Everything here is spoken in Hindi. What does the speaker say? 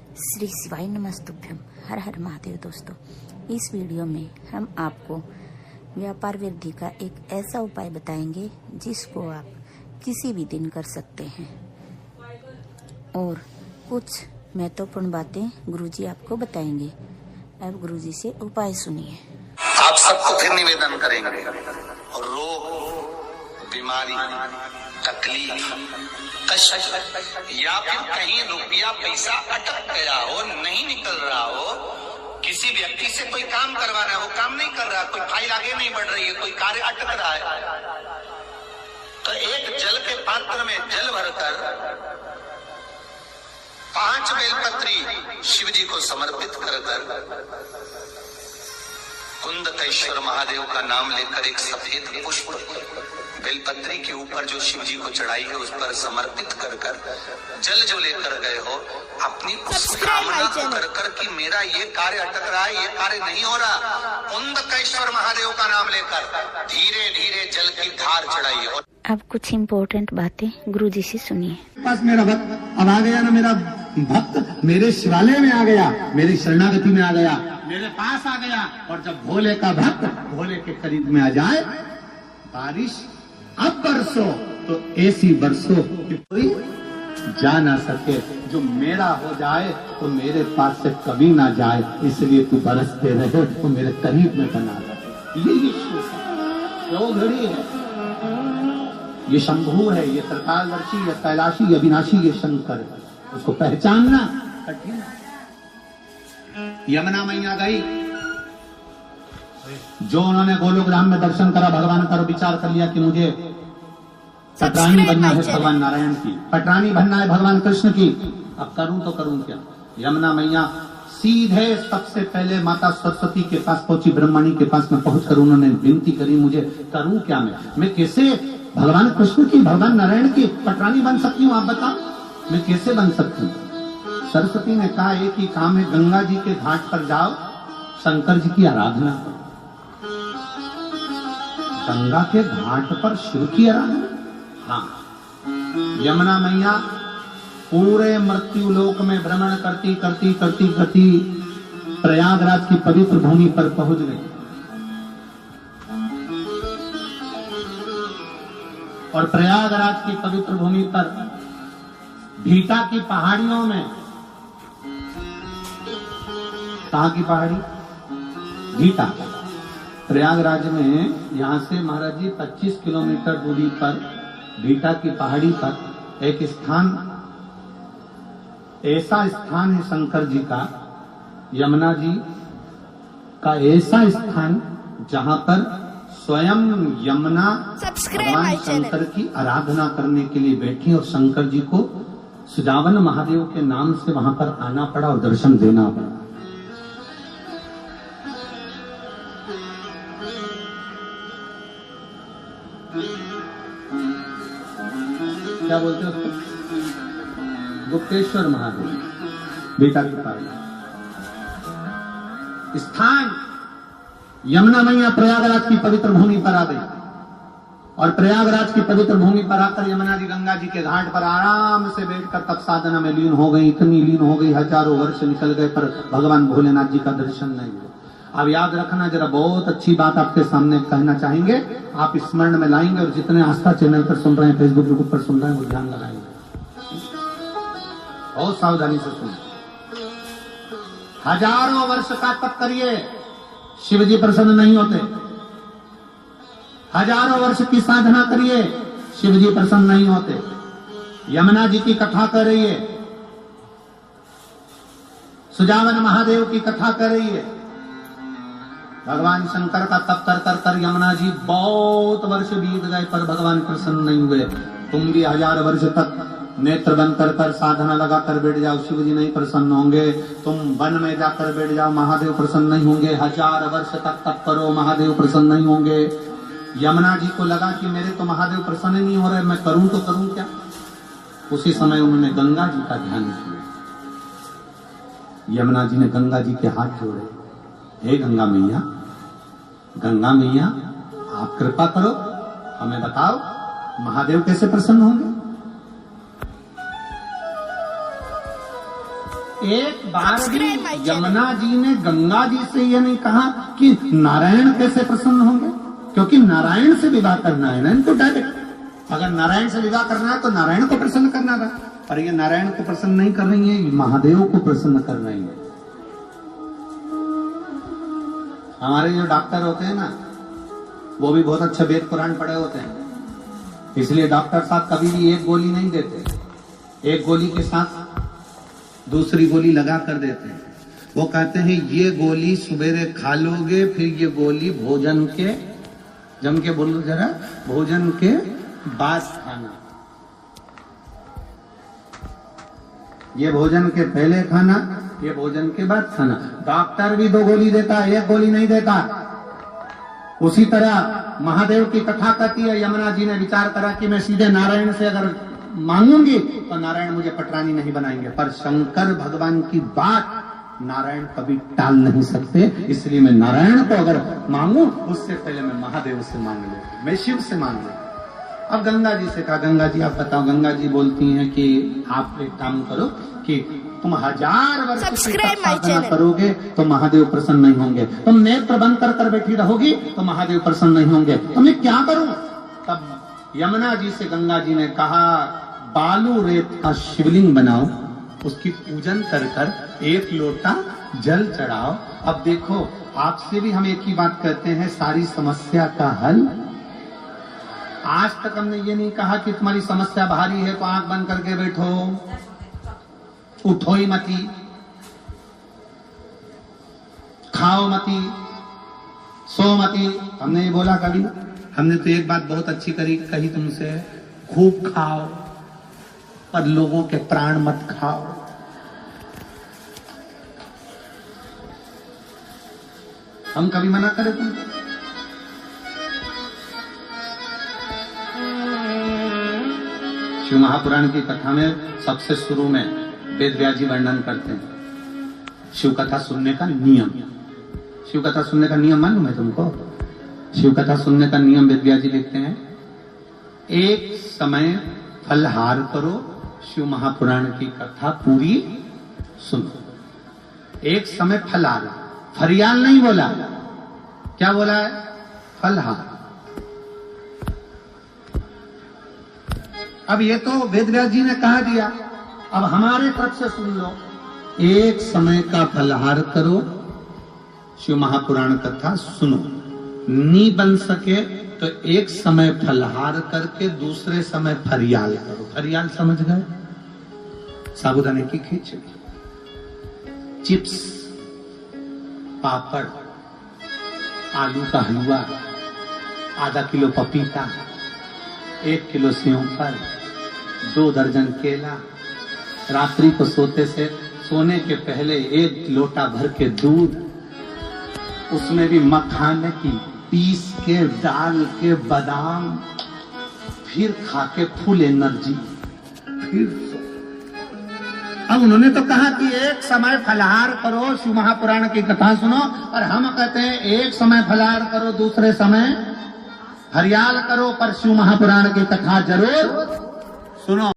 श्री शिवाय नमस्तुभ्यम। हर हर महादेव। दोस्तों, इस वीडियो में हम आपको व्यापार वृद्धि का एक ऐसा उपाय बताएंगे जिसको आप किसी भी दिन कर सकते हैं और कुछ महत्वपूर्ण बातें गुरुजी आपको बताएंगे। अब गुरुजी से उपाय सुनिए। आप सबको फिर निवेदन करेंगे, रोग, बीमारी, तकलीफ, कष्ट या फिर कहीं रुपया पैसा अटक गया हो, नहीं निकल रहा हो, किसी व्यक्ति से कोई काम करवाना है, वो काम नहीं कर रहा, कोई फाइल आगे नहीं बढ़ रही है, कोई कार्य अटक रहा है, तो एक जल के पात्र में जल भरकर 5 बेलपत्री शिव जी को समर्पित कर कुंदकेश्वर महादेव का नाम लेकर एक सफेद पुष्प बेलपत्री के ऊपर जो शिव जी को चढ़ाई है उस पर समर्पित कर जल जो लेकर गए हो, अपनी उस कामना को कर कि मेरा ये कार्य अटक रहा है, ये कार्य नहीं हो रहा, कुंदकेश्वर महादेव का नाम लेकर धीरे धीरे जल की धार चढ़ाइए। और अब कुछ इम्पोर्टेंट बातें गुरुजी से सुनिए। पास मेरा भक्त अब आ गया ना, मेरा भक्त मेरे शिवालय में आ गया, मेरी शरणागति में आ गया, मेरे पास आ गया। और जब भोले का भक्त भोले के करीब में आ जाए, बारिश अब बरसो तो ऐसी बरसो कि कोई जा ना सके, जो मेरा हो जाए तो मेरे पास से कभी ना जाए, इसलिए तू बरसते रहे तो मेरे करीब में बना रहे। ये जो घड़ी है, ये शंभू है, ये त्रिकालदर्शी, ये कैलाशी, अविनाशी, ये शंकर है, उसको पहचानना कठिन। यमुना मैया गई, जो उन्होंने गोलोकधाम में दर्शन करा, भगवान का विचार कर लिया कि मुझे पटरानी बनना है भगवान नारायण की, पटरानी बनना है भगवान कृष्ण की, अब करूं तो करूं क्या। यमुना मैया सीधे सबसे पहले माता सरस्वती के पास पहुंची, ब्रह्मणी के पास में पहुंचकर उन्होंने विनती करी, मुझे करूं क्या, मैं कैसे भगवान कृष्ण की, भगवान नारायण की पटरानी बन सकती हूँ, आप बताओ मैं कैसे बन सकती हूँ। सरस्वती ने कहा एक ही काम है, गंगा जी के घाट पर जाओ, शंकर जी की आराधना करो। गंगा के घाट पर शिव की आराधना। हाँ, यमुना मैया पूरे मृत्यु लोक में भ्रमण करती करती करती करती प्रयागराज की पवित्र भूमि पर पहुंच गई और प्रयागराज की पवित्र भूमि पर भीटा की पहाड़ियों में, कहाँ की पहाड़ी, भीटा, प्रयागराज में, यहां से महाराज जी 25 किलोमीटर दूरी पर भीटा की पहाड़ी पर एक स्थान, ऐसा स्थान है शंकर जी का, यमुना जी का ऐसा स्थान जहां पर स्वयं यमुना भगवान शंकर की आराधना करने के लिए बैठी और शंकर जी को सुजावन महादेव के नाम से वहां पर आना पड़ा और दर्शन देना पड़ा। क्या बोलते हैं उसको, गुप्तेश्वर महादेव, बेटा की पहाड़ी स्थान। यमुना मैया प्रयागराज की पवित्र भूमि पर आ गई और प्रयागराज की पवित्र भूमि पर आकर यमुना जी गंगा जी के घाट पर आराम से बैठकर तप साधना में लीन हो गई। इतनी लीन हो गई, हजारों वर्ष निकल गए पर भगवान भोलेनाथ जी का दर्शन नहीं हुआ। अब याद रखना, जरा बहुत अच्छी बात आपके सामने कहना चाहेंगे, आप स्मरण में लाएंगे और जितने आस्था चैनल पर सुन रहे हैं, फेसबुक ग्रुप पर सुन रहे हैं, वो ध्यान लगाएंगे, बहुत सावधानी से सुनिए। हजारों वर्ष का तप करिए, शिव जी प्रसन्न नहीं होते। हजारों वर्ष की साधना करिए, शिव जी प्रसन्न नहीं होते। यमुना जी की कथा कर रही है, सुजावन महादेव की कथा कर रही है, भगवान शंकर का तप कर कर कर यमुना जी बहुत वर्ष बीत गए पर भगवान प्रसन्न नहीं हुए। तुम भी 1000 वर्ष तक नेत्र बंद कर कर साधना लगा कर बैठ जाओ, शिव जी नहीं प्रसन्न होंगे। तुम वन में जाकर बैठ जाओ, महादेव प्रसन्न नहीं होंगे। 1000 वर्ष तक तप करो, महादेव प्रसन्न नहीं होंगे। यमुना जी को लगा कि मेरे तो महादेव प्रसन्न नहीं हो रहे, मैं करूं तो करूं क्या। उसी समय उन्होंने गंगा जी का ध्यान किया। यमुना जी ने गंगा जी के हाथ जोड़े, हे गंगा मैया, गंगा मैया आप कृपा करो, हमें बताओ महादेव कैसे प्रसन्न होंगे। एक बार भी यमुना जी ने गंगा जी से यह नहीं कहा कि नारायण कैसे प्रसन्न होंगे, क्योंकि नारायण से विवाह करना है ना इनको डायरेक्ट। अगर नारायण से विवाह करना है तो नारायण को प्रसन्न करना था, पर ये नारायण को प्रसन्न नहीं कर रही है, महादेव को प्रसन्न कर रही है। हमारे जो डॉक्टर होते हैं ना, वो भी बहुत अच्छा वेद पुराण पढ़े होते हैं, इसलिए डॉक्टर साहब कभी भी एक गोली नहीं देते, एक गोली के साथ दूसरी गोली लगा कर देते हैं। वो कहते हैं ये गोली सवेरे खा लोगे, फिर ये गोली भोजन के, जम के बोलो जरा, भोजन के बाद खाना। ये भोजन के पहले खाना, ये भोजन के बाद खाना। डॉक्टर भी 2 गोली देता है, 1 गोली नहीं देता। उसी तरह महादेव की कथा कहती है, यमुना जी ने विचार करा कि मैं सीधे नारायण से अगर मांगूंगी तो नारायण मुझे पटरानी नहीं बनाएंगे, पर शंकर भगवान की बात नारायण कभी टाल नहीं सकते, इसलिए मैं नारायण को अगर मांगू उससे पहले मैं महादेव से मांग लूं, मैं शिव से मांग लूं। अब गंगा जी से कहा, गंगा जी आप बताओ। गंगा जी बोलती हैं कि आप एक काम करो कि तुम 1000 वर्ष साधना करोगे तो महादेव प्रसन्न नहीं होंगे, तुम नेत्र बंद कर बैठी रहोगी तो महादेव प्रसन्न नहीं होंगे, तो मैं क्या करूं? तब यमुना जी से गंगा जी ने कहा, बालू रेत का शिवलिंग बनाओ, उसकी पूजन कर 1 लोटा जल चढ़ाओ। अब देखो, आपसे भी हम एक ही बात कहते हैं, सारी समस्या का हल। आज तक हमने ये नहीं कहा कि तुम्हारी समस्या भारी है तो आंख बंद करके बैठो, उठो ही मती, खाओ मती, सो मती। हमने ये बोला कभी? हमने तो एक बात बहुत अच्छी कही तुमसे, खूब खाओ पर लोगों के प्राण मत खाओ। हम कभी मना करें तुमको? शिव महापुराण की कथा में सबसे शुरू में वेद व्यास जी वर्णन करते हैं शिव कथा सुनने का नियम। शिव कथा सुनने का नियम मालूम है तुमको? शिव कथा सुनने का नियम वेद व्यास जी लिखते हैं, एक समय फलहार करो, शिव महापुराण की कथा पूरी सुनो। एक समय फलहार, फरियाल नहीं बोला, क्या बोला है? फलहार। अब ये तो वेद व्यास जी ने कहा दिया, अब हमारे तरफ से सुन लो, एक समय का फलहार करो, शिव महापुराण कथा सुनो। नहीं बन सके तो एक समय फलहार करके दूसरे समय फरियाल करो। फरियाल समझ गए? साबुदाने की खिचड़ी, चिप्स, पापड़, आलू का हलवा, आधा किलो पपीता, 1 किलो सेवफल, 2 दर्जन केला, रात्रि को सोने के पहले 1 लोटा भर के दूध, उसमें भी मखाने की पीस के डाल के बादाम, फिर खा के फुल एनर्जी, फिर सो। अब उन्होंने तो कहा कि एक समय फलहार करो, शिव महापुराण की कथा सुनो, और हम कहते हैं एक समय फलहार करो, दूसरे समय फरियाल करो, पर शिव महापुराण की कथा जरूर सुनो।